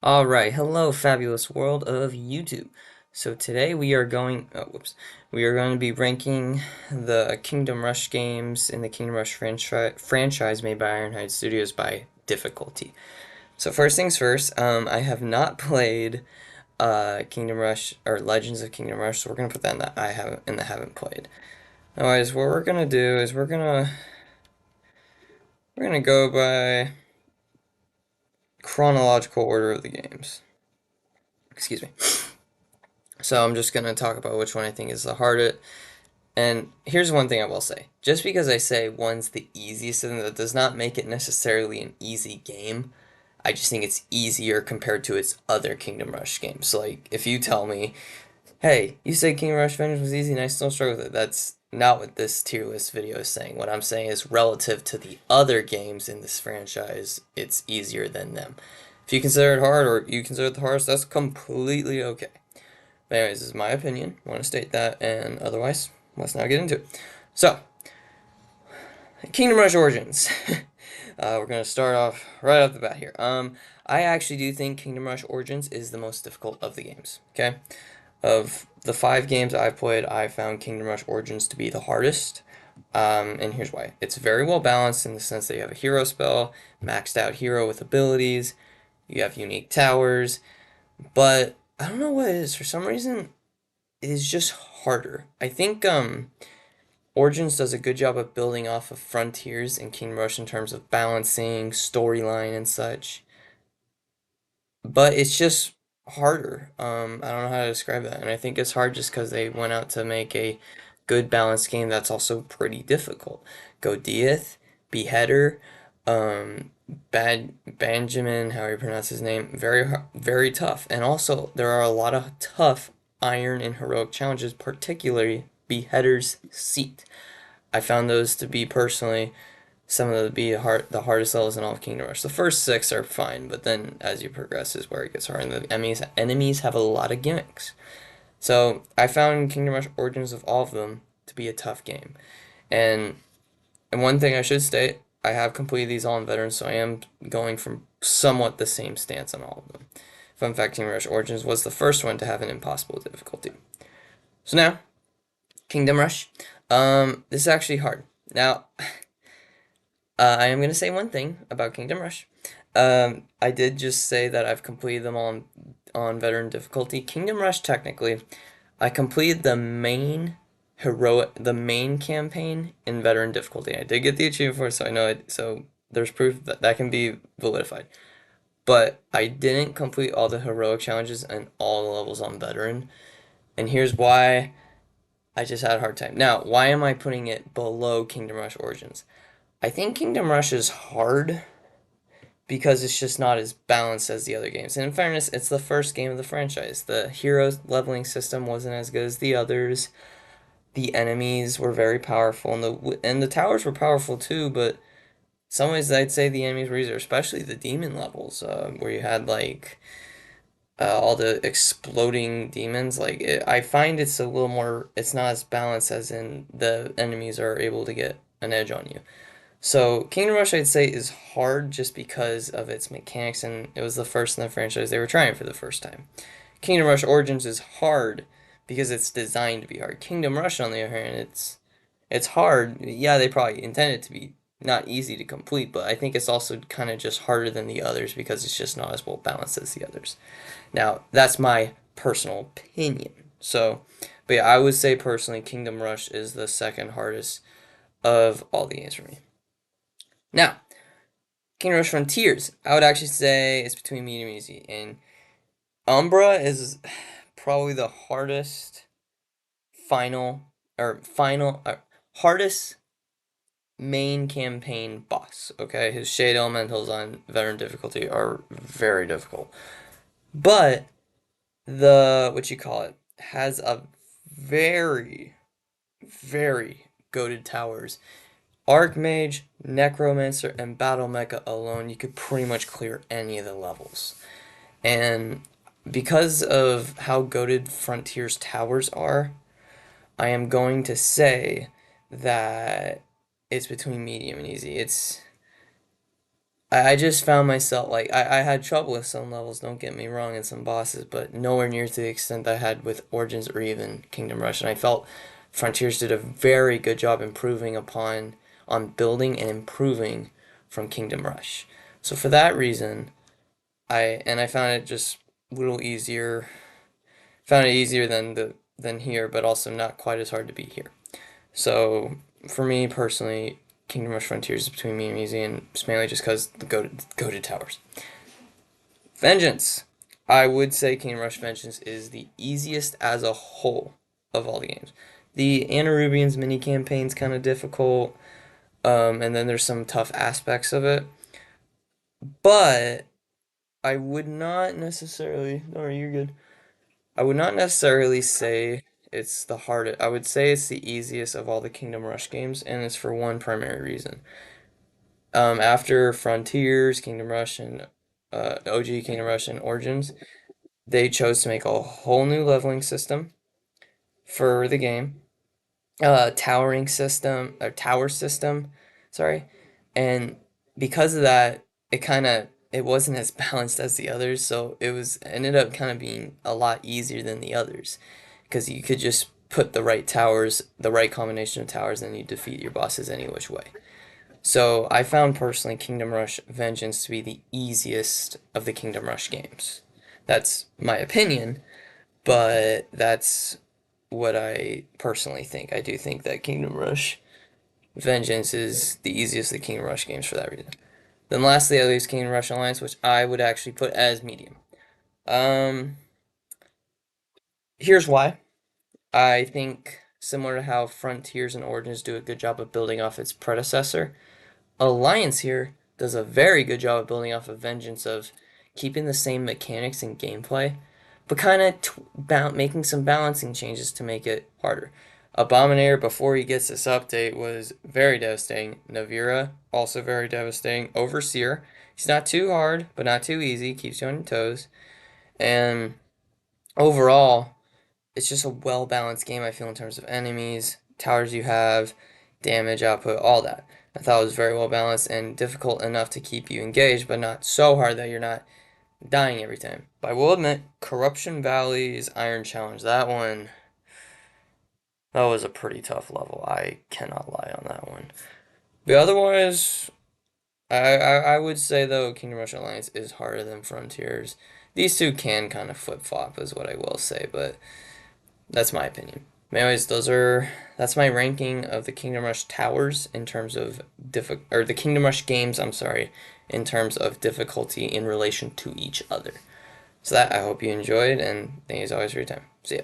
Alright, hello fabulous world of YouTube. So today we are going to be ranking the Kingdom Rush games in the Kingdom Rush franchise made by Ironhide Studios by difficulty. So first things first, I have not played Kingdom Rush or Legends of Kingdom Rush, so we're gonna put that in the haven't played. Otherwise, what we're gonna do is we're gonna go by chronological order of the games. Excuse me. So I'm just gonna talk about which one I think is the hardest. And here's one thing I will say. Just because I say one's the easiest, and that does not make it necessarily an easy game. I just think it's easier compared to its other Kingdom Rush games. Like, if you tell me, hey, you said Kingdom Rush Vengeance was easy and I still struggle with it, that's not what this tier list video is saying. What I'm saying is relative to the other games in this franchise, it's easier than them. If you consider it hard or you consider it the hardest, that's completely okay. But anyways, this is my opinion. I want to state that, and otherwise, let's now get into it. So, Kingdom Rush Origins. We're gonna start off right off the bat here. I actually do think Kingdom Rush Origins is the most difficult of the games. Okay, of the 5 games I've played, I found Kingdom Rush Origins to be the hardest. And here's why. It's very well balanced in the sense that you have a hero spell, maxed out hero with abilities, you have unique towers, but I don't know what it is. For some reason, it is just harder. I think Origins does a good job of building off of Frontiers and King Rush in terms of balancing, storyline, and such. But it's just harder. I don't know how to describe that. And I think it's hard just because they went out to make a good balanced game that's also pretty difficult. Godiath, Beheader, um, Benjamin, how you pronounce his name, very tough. And also, there are a lot of tough iron and heroic challenges, particularly Beheader's Seat. I found those to be personally some of the hardest levels in all of Kingdom Rush. The first 6 are fine, but then as you progress is where it gets hard. And the enemies have a lot of gimmicks. So I found Kingdom Rush Origins of all of them to be a tough game. And and one thing I should state, I have completed these all on veterans, so I am going from somewhat the same stance on all of them. Fun fact, Kingdom Rush Origins was the first one to have an impossible difficulty. So now, Kingdom Rush. This is actually hard. Now, I am going to say one thing about Kingdom Rush. I did just say that I've completed them on veteran difficulty. Kingdom Rush, technically, I completed the main campaign in veteran difficulty. I did get the achievement for it, so I know it. So there's proof that that can be validified. But I didn't complete all the heroic challenges and all the levels on veteran. And here's why I just had a hard time. Now, why am I putting it below Kingdom Rush Origins? I think Kingdom Rush is hard because it's just not as balanced as the other games. And in fairness, it's the first game of the franchise. The hero leveling system wasn't as good as the others. The enemies were very powerful, and the towers were powerful too. But some ways I'd say the enemies were easier, especially the demon levels, where you had like all the exploding demons. I find it's a little more. It's not as balanced as in the enemies are able to get an edge on you. So Kingdom Rush, I'd say, is hard just because of its mechanics, and it was the first in the franchise they were trying for the first time. Kingdom Rush Origins is hard because it's designed to be hard. Kingdom Rush, on the other hand, it's hard. Yeah, they probably intended it to be not easy to complete, but I think it's also kind of just harder than the others because it's just not as well balanced as the others. Now, that's my personal opinion. So, but yeah, I would say personally, Kingdom Rush is the second hardest of all the games for me. Now, Kingdom Rush Frontiers, I would actually say it's between medium and easy. And Umbra is probably the hardest final final hardest main campaign boss. Okay, his shade elementals on veteran difficulty are very difficult, but the what you call it has a very very goated towers. Archmage, Necromancer, and Battle Mecha alone, you could pretty much clear any of the levels. And because of how goated Frontier's towers are, I am going to say that it's between medium and easy. I just found myself like I had trouble with some levels, don't get me wrong, and some bosses, but nowhere near to the extent I had with Origins or even Kingdom Rush. And I felt Frontiers did a very good job improving on building and improving from Kingdom Rush. So for that reason, I found it just a little easier. Found it easier than here, but also not quite as hard to beat here. So for me personally, Kingdom Rush Frontiers is between me and easy, and it's mainly just because the go to towers. Vengeance. I would say Kingdom Rush Vengeance is the easiest as a whole of all the games. The Anarubians mini campaign's kind of difficult, and then there's some tough aspects of it. But I would not necessarily. No, you're good. I would not necessarily say it's the hardest. I would say it's the easiest of all the Kingdom Rush games, and it's for one primary reason. After Frontiers, Kingdom Rush, and OG Kingdom Rush and Origins, they chose to make a whole new leveling system for the game, towering system or tower system, sorry, and because of that, it wasn't as balanced as the others, so it was ended up kind of being a lot easier than the others, because you could just put the right towers, the right combination of towers, and you defeat your bosses any which way. So I found personally Kingdom Rush Vengeance to be the easiest of the Kingdom Rush games. That's my opinion, but that's what I personally think. I do think that Kingdom Rush Vengeance is the easiest of the Kingdom Rush games for that reason. Then lastly, I leave Kingdom Rush Alliance, which I would actually put as medium. Um, Here's why. I think similar to how Frontiers and Origins do a good job of building off its predecessor, Alliance here does a very good job of building off of Vengeance of keeping the same mechanics and gameplay, but kind of making some balancing changes to make it harder. Abominator, before he gets this update, was very devastating. Navira, also very devastating. Overseer, he's not too hard, but not too easy. Keeps you on your toes. And overall, it's just a well balanced game, I feel, in terms of enemies, towers you have, damage output, all that. I thought it was very well balanced and difficult enough to keep you engaged, but not so hard that you're not dying every time. But I will admit, Corruption Valley's Iron Challenge, that was a pretty tough level. I cannot lie on that one. But otherwise, I would say though Kingdom Rush Alliance is harder than Frontiers. These two can kind of flip flop, is what I will say, but that's my opinion. Anyways, that's my ranking of the Kingdom Rush towers in terms of or the Kingdom Rush games, I'm sorry, in terms of difficulty in relation to each other. So that I hope you enjoyed, and thank you as always for your time. See ya.